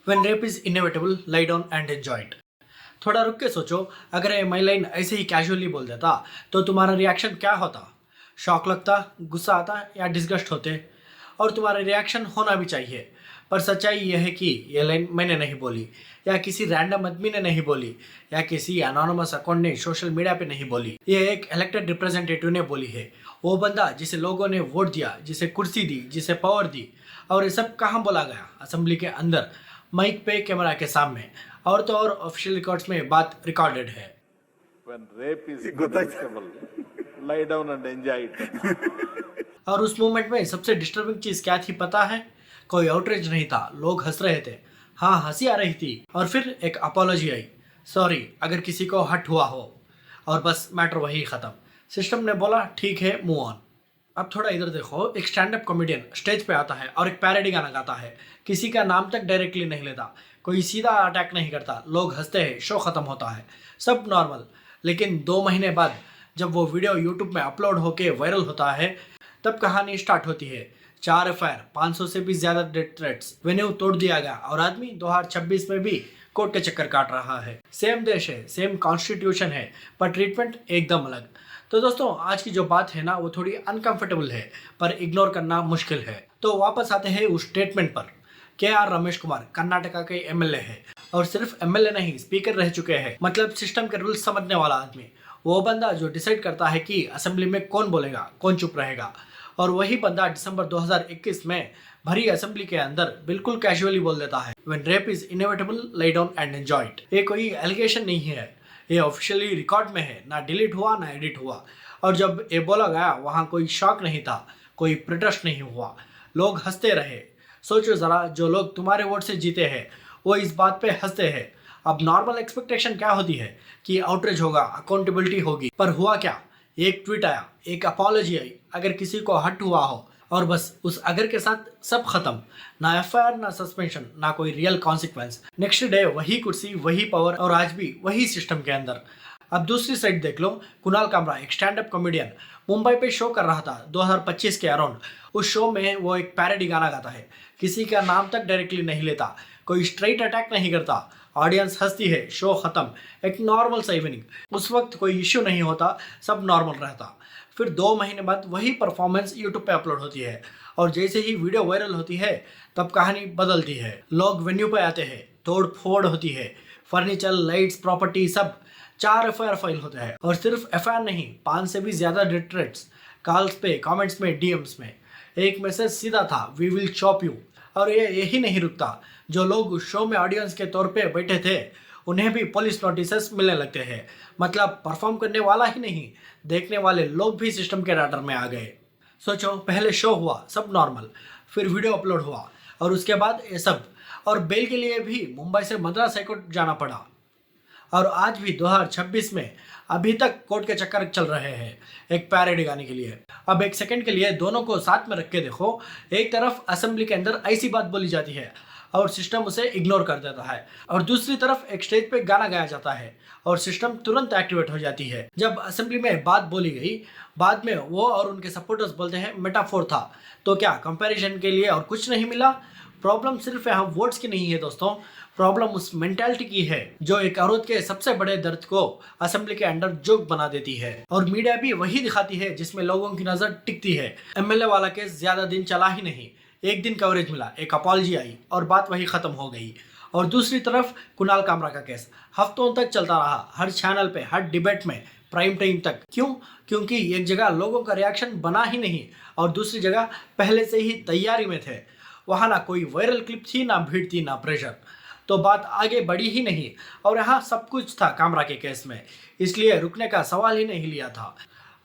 When rape is inevitable, lie down and enjoy it. थोड़ा रुक के सोचो, अगर ये माई लाइन ऐसे ही कैजुअली बोल देता तो तुम्हारा रिएक्शन क्या होता? शॉक लगता, गुस्सा आता या डिस्गस्ट होते? और तुम्हारा रिएक्शन होना भी चाहिए। पर सच्चाई यह है कि ये लाइन मैंने नहीं बोली, या किसी रैंडम आदमी ने नहीं बोली, या किसी एनोनिमस अकाउंट ने सोशल मीडिया पे नहीं बोली। ये एक इलेक्टेड रिप्रेजेंटेटिव ने बोली है। वो बंदा जिसे लोगों ने वोट दिया, जिसे कुर्सी दी, जिसे पावर दी। और ये सब कहाँ बोला गया? असेंबली के अंदर, माइक पे, कैमरा के सामने। और तो और ऑफिशियल रिकॉर्ड्स में बात रिकॉर्डेड है। When rape is inevitable, lie down and enjoy it. और उस मोमेंट में सबसे डिस्टर्बिंग चीज क्या थी पता है? कोई आउटरीच नहीं था, लोग हंस रहे थे। हाँ, हंसी आ रही थी। और फिर एक अपॉलॉजी आई, सॉरी अगर किसी को हर्ट हुआ हो। और बस मैटर वही खत्म। सिस्टम ने बोला ठीक है, मूव ऑन। अब थोड़ा इधर देखो, एक स्टैंड अप कॉमेडियन स्टेज पे आता है और एक पैरोडी गाना गाता है। किसी का नाम तक डायरेक्टली नहीं लेता, कोई सीधा अटैक नहीं करता, लोग हंसते हैं, शो खत्म होता है, सब नॉर्मल। लेकिन 2 महीने बाद जब वो वीडियो यूट्यूब में अपलोड होके वायरल होता है, तब कहानी स्टार्ट होती है। 4 एफआईआर, 500 से भी ज्यादा डेथ थ्रेट्स, वेन्यू तोड़ दिया गया और आदमी 2026 में भी कोर्ट के चक्कर काट रहा है। सेम देश है, सेम कॉन्स्टिट्यूशन है, पर ट्रीटमेंट एकदम अलग। तो दोस्तों, आज की जो बात है ना, वो थोड़ी अनकंफर्टेबल है, पर इग्नोर करना मुश्किल है। तो वापस आते हैं उस स्टेटमेंट पर। KR रमेश कुमार कर्नाटका के MLA है, और सिर्फ MLA नहीं, स्पीकर रह चुके हैं। मतलब सिस्टम के रूल्स समझने वाला आदमी, वो बंदा जो डिसाइड करता है कि असेंबली में कौन बोलेगा, कौन चुप रहेगा। और वही बंदा दिसंबर 2021 में भरी असेंबली के अंदर बिल्कुल कैजुअली बोल देता है, When rape is inevitable, lie down and enjoy it। ये कोई एलिगेशन नहीं है, ये ऑफिशियली रिकॉर्ड में है, ना डिलीट हुआ ना एडिट हुआ। और जब ये बोला गया, वहाँ कोई शॉक नहीं था, कोई प्रोटेस्ट नहीं हुआ, लोग हंसते रहे। सोचो जरा, जो लोग तुम्हारे वोट से जीते हैं वो इस बात पे हंसते हैं। अब नॉर्मल एक्सपेक्टेशन क्या होती है कि आउटरीच होगा, अकाउंटेबिलिटी होगी, पर हुआ क्या? एक ट्वीट आया, एक अपॉलॉजी आई, अगर किसी को हर्ट हुआ हो, और बस उस अगर के साथ सब खत्म। ना एफआईआर, ना सस्पेंशन, ना कोई रियल कॉन्सिक्वेंस। नेक्स्ट डे वही कुर्सी, वही पावर, और आज भी वही सिस्टम के अंदर। अब दूसरी साइड देख लो, कुणाल कामरा एक स्टैंड अप कॉमेडियन मुंबई पे शो कर रहा था 2025 के अराउंड। उस शो में वो एक पैरोडी गाना गाता है, किसी का नाम तक डायरेक्टली नहीं लेता, कोई स्ट्रेट अटैक नहीं करता, ऑडियंस हंसती है, शो खत्म। एक नॉर्मल सा इवनिंग, उस वक्त कोई इश्यू नहीं होता, सब नॉर्मल रहता। फिर 2 महीने बाद वही परफॉर्मेंस यूट्यूब पे अपलोड होती है, और जैसे ही वीडियो वायरल होती है, तब कहानी बदलती है। लोग वेन्यू पे आते हैं, तोड़ फोड़ होती है, फर्नीचर, लाइट्स, प्रॉपर्टी, सब। 4 एफआईआर फाइल होते हैं, और सिर्फ एफआईआर नहीं, 5 से भी ज्यादा डेथ थ्रेट्स, कॉल्स पे, कमेंट्स में, डीएम्स में। एक मैसेज सीधा था, वी विल चॉप यू। और ये यही नहीं रुकता, जो लोग उस शो में ऑडियंस के तौर पे बैठे थे, उन्हें भी पुलिस नोटिसेस मिलने लगते हैं। मतलब परफॉर्म करने वाला ही नहीं, देखने वाले लोग भी सिस्टम के राडर में आ गए। सोचो, पहले शो हुआ, सब नॉर्मल, फिर वीडियो अपलोड हुआ, और उसके बाद ये सब। और बेल के लिए भी मुंबई से मद्रास हाईकोर्ट जाना पड़ा। और आज भी 2026 में अभी तक कोर्ट के चक्कर चल रहे हैं एक पैरोडी गाने के लिए। अब एक सेकंड के लिए दोनों को साथ में रख के देखो। एक तरफ असेंबली के अंदर ऐसी बात बोली जाती है और सिस्टम उसे इग्नोर कर देता है, और दूसरी तरफ एक स्टेज पे गाना गाया जाता है और सिस्टम तुरंत एक्टिवेट हो जाती है। जब असेंबली में बात बोली गई, बाद में वो और उनके सपोर्टर्स बोलते हैं मेटाफोर था। तो क्या कंपैरिजन के लिए और कुछ नहीं मिला? प्रॉब्लम सिर्फ यहाँ वर्ड्स की नहीं है दोस्तों, प्रॉब्लम उस मेंटालिटी की है जो एक औरत के सबसे बड़े दर्द को असेंबली के अंदर जोक बना देती है। और मीडिया भी वही दिखाती है जिसमें लोगों की नजर टिकती है। MLA वाला केस ज्यादा दिन चला ही नहीं, एक दिन कवरेज मिला, एक अपॉलजी आई और बात वही खत्म हो गई। और दूसरी तरफ कुणाल कामरा का केस हफ्तों तक चलता रहा, हर चैनल पे, हर डिबेट में, प्राइम टाइम तक। क्यों? क्योंकि एक जगह लोगों का रिएक्शन बना ही नहीं, और दूसरी जगह पहले से ही तैयारी में थे। वहां ना कोई वायरल क्लिप थी, ना भीड़ थी, ना प्रेशर, तो बात आगे बढ़ी ही नहीं। और यहाँ सब कुछ था कामरा के केस में, इसलिए रुकने का सवाल ही नहीं लिया था।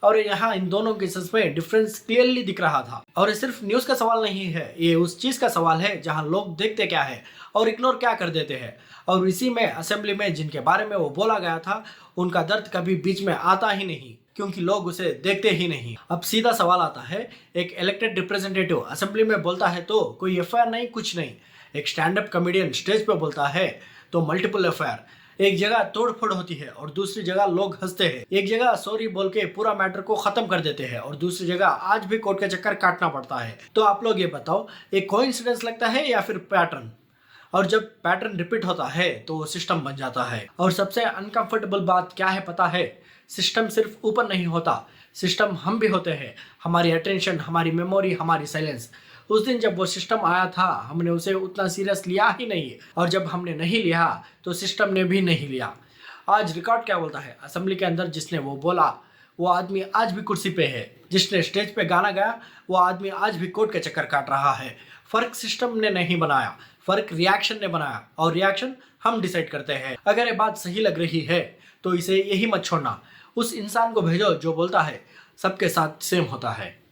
और यहाँ इन दोनों केसेस में डिफरेंस क्लियरली दिख रहा था। और ये सिर्फ न्यूज़ का सवाल नहीं है, ये उस चीज़ का सवाल है जहाँ लोग देखते क्या है और इग्नोर क्या कर देते हैं। और इसी में असेंबली में जिनके बारे में वो बोला गया था, उनका दर्द कभी बीच में आता ही नहीं, क्योंकि लोग उसे देखते ही नहीं। अब सीधा सवाल आता है, एक इलेक्टेड रिप्रेजेंटेटिव असेंबली में बोलता है तो कोई एफआईआर नहीं, कुछ नहीं। एक स्टैंड अप कॉमेडियन स्टेज पे बोलता है तो मल्टीपल एफआईआर। एक जगह तोड़ फोड़ होती है और दूसरी जगह लोग हंसते हैं। एक जगह सॉरी बोल के पूरा मैटर को खत्म कर देते हैं और दूसरी जगह आज भी कोर्ट के चक्कर काटना पड़ता है। तो आप लोग ये बताओ, एक कोइंसिडेंस लगता है या फिर पैटर्न? और जब पैटर्न रिपीट होता है तो सिस्टम बन जाता है। और सबसे अनकंफर्टेबल बात क्या है पता है? सिस्टम सिर्फ ऊपर नहीं होता, सिस्टम हम भी होते हैं। हमारी अटेंशन, हमारी मेमोरी, हमारी साइलेंस। उस दिन जब वो सिस्टम आया था हमने उसे उतना सीरियस लिया ही नहीं, और जब हमने नहीं लिया तो सिस्टम ने भी नहीं लिया। आज रिकॉर्ड क्या बोलता है? असेंबली के अंदर जिसने वो बोला वो आदमी आज भी कुर्सी पे है, जिसने स्टेज पे गाना गाया वो आदमी आज भी कोर्ट के चक्कर काट रहा है। फर्क सिस्टम ने नहीं बनाया, फर्क रिएक्शन ने बनाया, और रिएक्शन हम डिसाइड करते हैं। अगर ये बात सही लग रही है तो इसे यही मत छोड़ना, उस इंसान को भेजो जो बोलता है सबके साथ सेम होता है।